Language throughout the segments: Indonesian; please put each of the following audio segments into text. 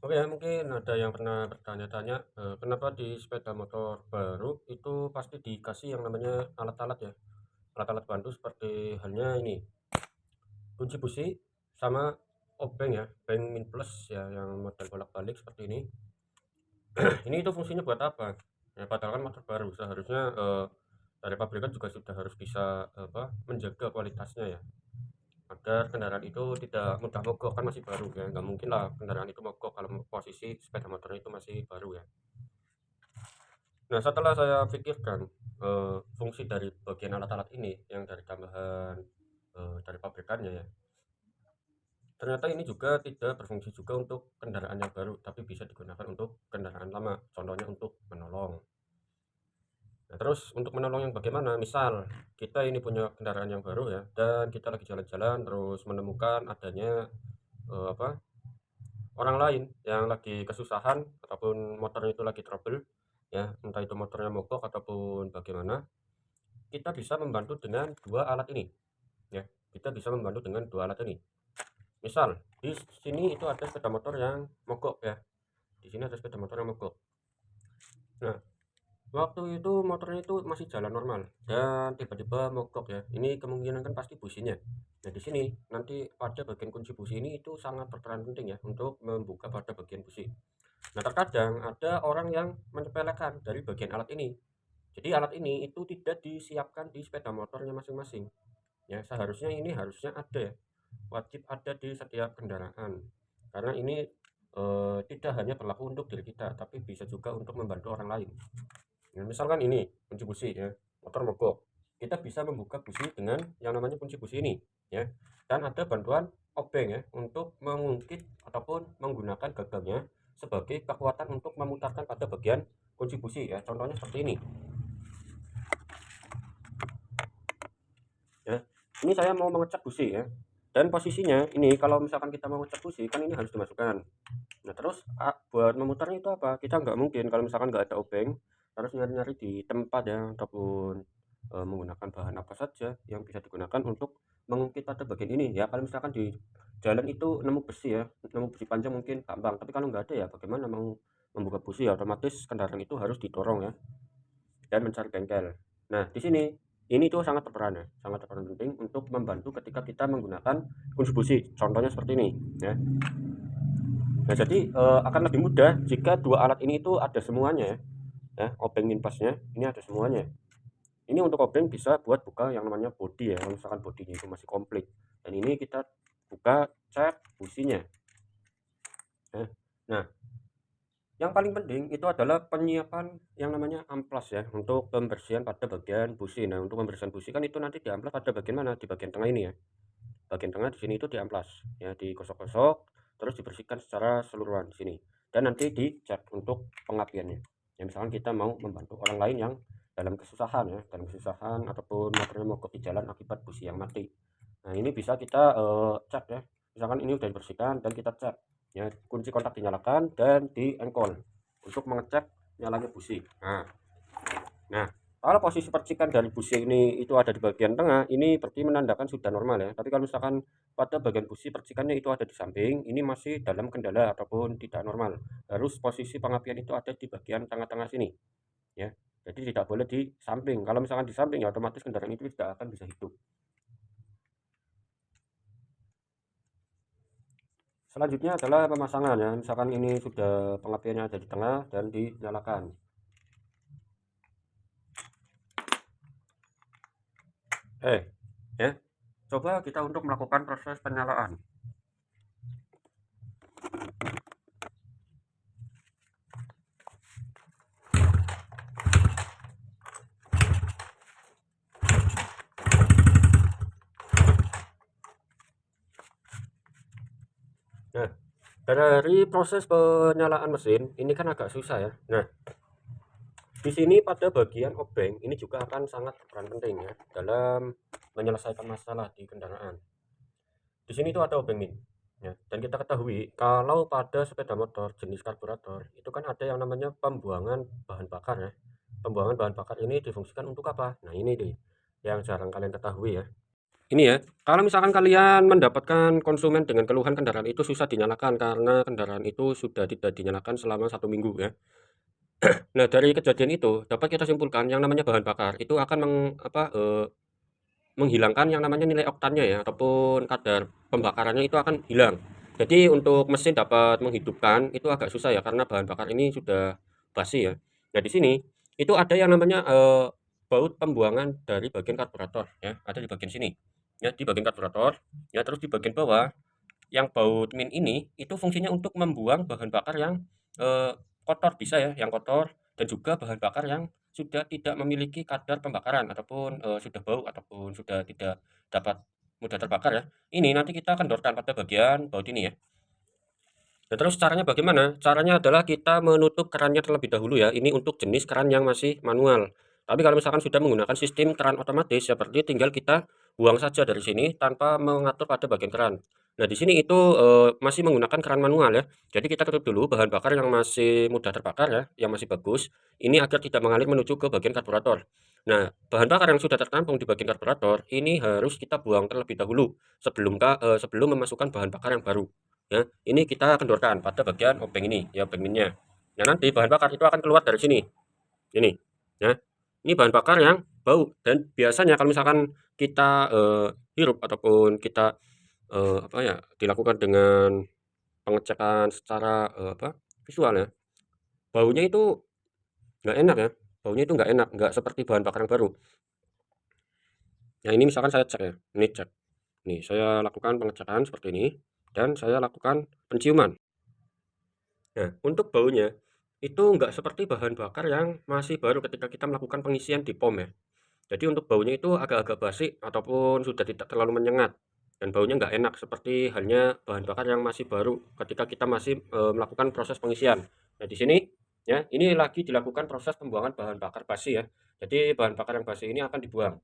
Oke, mungkin ada yang pernah bertanya-tanya, kenapa di sepeda motor baru itu pasti dikasih yang namanya alat-alat ya, alat-alat bantu seperti halnya ini, kunci busi sama obeng ya, beng min plus ya, yang model bolak-balik seperti ini. Ini itu fungsinya buat apa? Ya padahal kan motor baru, seharusnya, dari pabrikan juga sudah harus bisa, apa, menjaga kualitasnya ya, agar kendaraan itu tidak mudah mogok, kan masih baru ya, nggak mungkin lah kendaraan itu mogok kalau posisi sepeda motornya itu masih baru ya. Nah, setelah saya pikirkan, fungsi dari bagian alat-alat ini yang dari tambahan, dari pabrikannya ya, ternyata ini juga tidak berfungsi juga untuk kendaraan yang baru, tapi bisa digunakan untuk kendaraan lama, contohnya untuk menolong. Nah, terus untuk menolong yang bagaimana? Misal kita ini punya kendaraan yang baru ya, dan kita lagi jalan-jalan terus menemukan adanya, apa, orang lain yang lagi kesusahan ataupun motornya itu lagi trouble ya, entah itu motornya mogok ataupun bagaimana. Kita bisa membantu dengan 2 alat ini, ya. Kita bisa membantu dengan 2 alat ini. Misal, di sini itu ada sepeda motor yang mogok ya, di sini ada sepeda motor yang mogok. Nah, waktu itu motornya itu masih jalan normal dan tiba-tiba mogok ya, ini kemungkinan kan pasti businya. Nah, di sini nanti pada bagian kunci busi ini itu sangat berperan penting ya, untuk membuka pada bagian busi. Nah, terkadang ada orang yang menyepelekan dari bagian alat ini. Jadi alat ini itu tidak disiapkan di sepeda motornya masing-masing. Ya, seharusnya ini harusnya ada ya, wajib ada di setiap kendaraan. Karena ini tidak hanya berlaku untuk diri kita, tapi bisa juga untuk membantu orang lain. Nah, misalkan ini kunci busi ya, motor mogok. Kita bisa membuka busi dengan yang namanya kunci busi ini ya. Dan ada bantuan obeng ya untuk mengungkit ataupun menggunakan gagangnya sebagai kekuatan untuk memutarkan pada bagian kunci busi ya. Contohnya seperti ini. Ya. Ini saya mau mengecek busi ya. Dan posisinya ini kalau misalkan kita mau ngecek busi kan ini harus dimasukkan. Nah terus buat memutarnya itu apa? Kita nggak mungkin kalau misalkan nggak ada obeng harus nyari-nyari di tempat ya ataupun menggunakan bahan apa saja yang bisa digunakan untuk mengungkit pada bagian ini ya. Kalau misalkan di jalan itu nemu besi ya, nemu besi panjang mungkin gampang. Tapi kalau nggak ada ya bagaimana mau membuka busi ya, otomatis kendaraan itu harus didorong ya dan mencari bengkel. Nah, di sini ini tuh sangat berperan ya, sangat berperan penting untuk membantu ketika kita menggunakan kunci busi. Contohnya seperti ini ya. Nah, jadi akan lebih mudah jika dua alat ini itu ada semuanya ya, obeng minpasnya ini ada semuanya. Ini untuk obeng bisa buat buka yang namanya bodi ya, kalau misalkan bodinya itu masih komplit. Dan ini kita buka cek businya. Ya. Nah, yang paling penting itu adalah penyiapan yang namanya amplas ya, untuk pembersihan pada bagian busi. Nah, untuk pembersihan busi kan itu nanti diamplas pada bagian mana? Di bagian tengah ini ya. Bagian tengah di sini itu diamplas ya, digosok-gosok terus dibersihkan secara keseluruhan di sini. Dan nanti dicek untuk pengapiannya. Ya, misalkan kita mau membantu orang lain yang dalam kesusahan ya, dalam kesusahan ataupun motornya mogok di jalan akibat busi yang mati. Nah, ini bisa kita cek ya. Misalkan ini udah dibersihkan dan kita cek ya, kunci kontak dinyalakan dan di engkol untuk mengecek nyalanya busi. Nah, kalau posisi percikan dari busi ini itu ada di bagian tengah, ini berarti menandakan sudah normal ya. Tapi kalau misalkan pada bagian busi percikannya itu ada di samping, ini masih dalam kendala ataupun tidak normal. Harus posisi pengapian itu ada di bagian tengah-tengah sini ya. Jadi tidak boleh di samping. Kalau misalkan di samping ya otomatis kendaraan itu tidak akan bisa hidup. Selanjutnya adalah pemasangan ya. Misalkan ini sudah pengapiannya ada di tengah dan dinyalakan. Ya. Coba kita untuk melakukan proses penyalaan. Nah, dari proses penyalaan mesin ini kan agak susah ya. Nah, di sini pada bagian obeng ini juga akan sangat berperan penting ya dalam menyelesaikan masalah di kendaraan. Di sini tuh ada obeng min ya. Dan kita ketahui kalau pada sepeda motor jenis karburator itu kan ada yang namanya pembuangan bahan bakar ya. Pembuangan bahan bakar ini difungsikan untuk apa? Nah, ini deh yang jarang kalian ketahui ya. Ini ya, kalau misalkan kalian mendapatkan konsumen dengan keluhan kendaraan itu susah dinyalakan karena kendaraan itu sudah tidak dinyalakan selama 1 minggu ya. Nah, dari kejadian itu dapat kita simpulkan yang namanya bahan bakar itu akan menghilangkan yang namanya nilai oktannya ya, ataupun kadar pembakarannya itu akan hilang. Jadi untuk mesin dapat menghidupkan itu agak susah ya, karena bahan bakar ini sudah basi ya. Nah, di sini itu ada yang namanya, baut pembuangan dari bagian karburator ya, ada di bagian sini. Ya, di bagian karburator, ya terus di bagian bawah yang baut min ini itu fungsinya untuk membuang bahan bakar yang, kotor bisa ya, yang kotor dan juga bahan bakar yang sudah tidak memiliki kadar pembakaran ataupun, sudah bau ataupun sudah tidak dapat mudah terbakar ya. Ini nanti kita kendorkan pada bagian baut ini ya. Nah, terus caranya bagaimana? Caranya adalah kita menutup kerannya terlebih dahulu ya. Ini untuk jenis keran yang masih manual. Tapi kalau misalkan sudah menggunakan sistem keran otomatis, seperti tinggal kita buang saja dari sini tanpa mengatur pada bagian keran. Nah, di sini itu masih menggunakan keran manual ya. Jadi kita tutup dulu bahan bakar yang masih mudah terbakar ya, yang masih bagus. Ini agar tidak mengalir menuju ke bagian karburator. Nah, bahan bakar yang sudah tertampung di bagian karburator ini harus kita buang terlebih dahulu sebelum memasukkan bahan bakar yang baru. Ya, ini kita kendorkan pada bagian obeng ini, ya obeng minnya. Nah, nanti bahan bakar itu akan keluar dari sini. Ini, ya. Ini bahan bakar yang bau dan biasanya kalau misalkan kita hirup ataupun kita apa ya, dilakukan dengan pengecekan secara visual ya. Baunya itu nggak enak ya. Baunya itu nggak enak, nggak seperti bahan bakar yang baru. Nah, ini misalkan saya cek ya. Ini cek. Nih, saya lakukan pengecekan seperti ini dan saya lakukan penciuman. Nah, untuk baunya itu nggak seperti bahan bakar yang masih baru ketika kita melakukan pengisian di pom ya. Jadi untuk baunya itu agak-agak basi ataupun sudah tidak terlalu menyengat dan baunya nggak enak seperti halnya bahan bakar yang masih baru ketika kita masih melakukan proses pengisian. Nah, di sini ya, ini lagi dilakukan proses pembuangan bahan bakar basi ya. Jadi bahan bakar yang basi ini akan dibuang.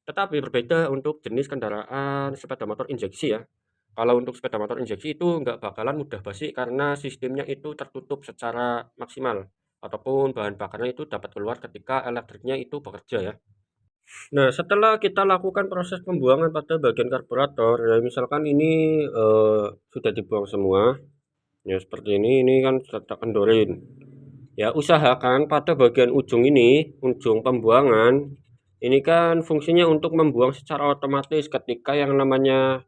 Tetapi berbeda untuk jenis kendaraan sepeda motor injeksi ya. Kalau untuk sepeda motor injeksi itu nggak bakalan mudah basi karena sistemnya itu tertutup secara maksimal ataupun bahan bakarnya itu dapat keluar ketika elektriknya itu bekerja ya. Nah, setelah kita lakukan proses pembuangan pada bagian karburator ya, misalkan ini sudah dibuang semua ya, seperti ini kan sudah kita kendorin. Ya, usahakan pada bagian ujung ini, ujung pembuangan ini kan fungsinya untuk membuang secara otomatis ketika yang namanya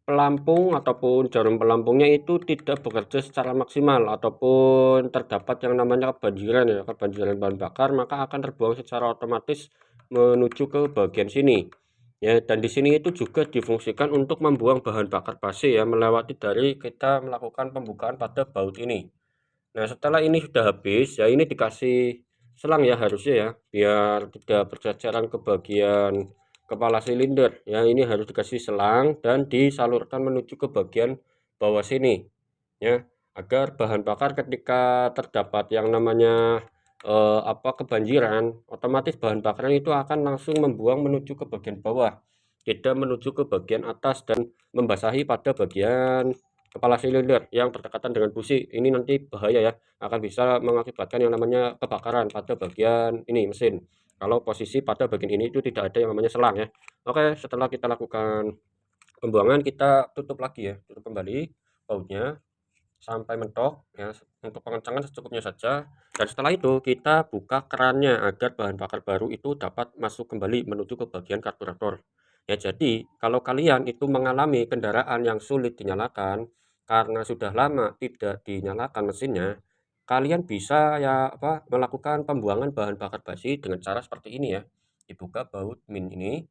pelampung ataupun jarum pelampungnya itu tidak bekerja secara maksimal ataupun terdapat yang namanya kebanjiran ya, kebanjiran bahan bakar, maka akan terbuang secara otomatis menuju ke bagian sini. Ya, dan di sini itu juga difungsikan untuk membuang bahan bakar basi ya, melewati dari kita melakukan pembukaan pada baut ini. Nah, setelah ini sudah habis ya, ini dikasih selang ya harusnya ya, biar tidak berjajaran ke bagian kepala silinder ya. Ini harus dikasih selang dan disalurkan menuju ke bagian bawah sini ya, agar bahan bakar ketika terdapat yang namanya kebanjiran, otomatis bahan bakarnya itu akan langsung membuang menuju ke bagian bawah, tidak menuju ke bagian atas dan membasahi pada bagian kepala silinder yang berdekatan dengan busi. Ini nanti bahaya ya, akan bisa mengakibatkan yang namanya kebakaran pada bagian ini mesin. Kalau posisi pada bagian ini itu tidak ada yang namanya selang ya. Oke, setelah kita lakukan pembuangan, kita tutup lagi ya, tutup kembali bautnya sampai mentok ya. Untuk pengencangan secukupnya saja, dan setelah itu kita buka kerannya agar bahan bakar baru itu dapat masuk kembali menuju ke bagian karburator ya. Jadi kalau kalian itu mengalami kendaraan yang sulit dinyalakan karena sudah lama tidak dinyalakan mesinnya, kalian bisa ya melakukan pembuangan bahan bakar basi dengan cara seperti ini ya. Dibuka baut min ini,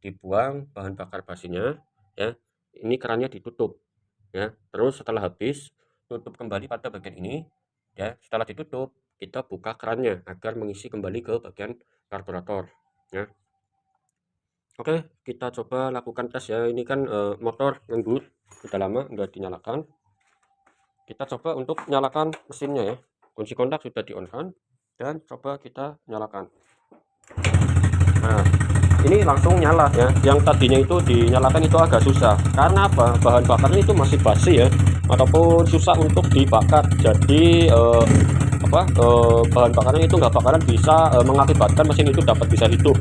dibuang bahan bakar basinya ya. Ini kerannya ditutup ya. Terus setelah habis, tutup kembali pada bagian ini ya. Setelah ditutup, kita buka kerannya agar mengisi kembali ke bagian karburator ya. Oke, kita coba lakukan tes ya. Ini kan motor ngebut, sudah lama nggak dinyalakan. Kita coba untuk nyalakan mesinnya ya. Kunci kontak sudah di on kan, dan coba kita nyalakan. Nah, ini langsung nyala ya. Yang tadinya itu dinyalakan itu agak susah karena apa? Bahan bakarnya itu masih basi ya, ataupun susah untuk dibakar. Jadi bahan bakarnya itu nggak bakaran bisa mengakibatkan mesin itu dapat bisa hidup.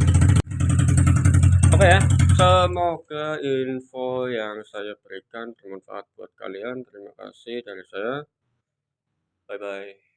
Oke ya, semoga info yang saya berikan bermanfaat buat kalian. Terima kasih dari saya. Bye bye.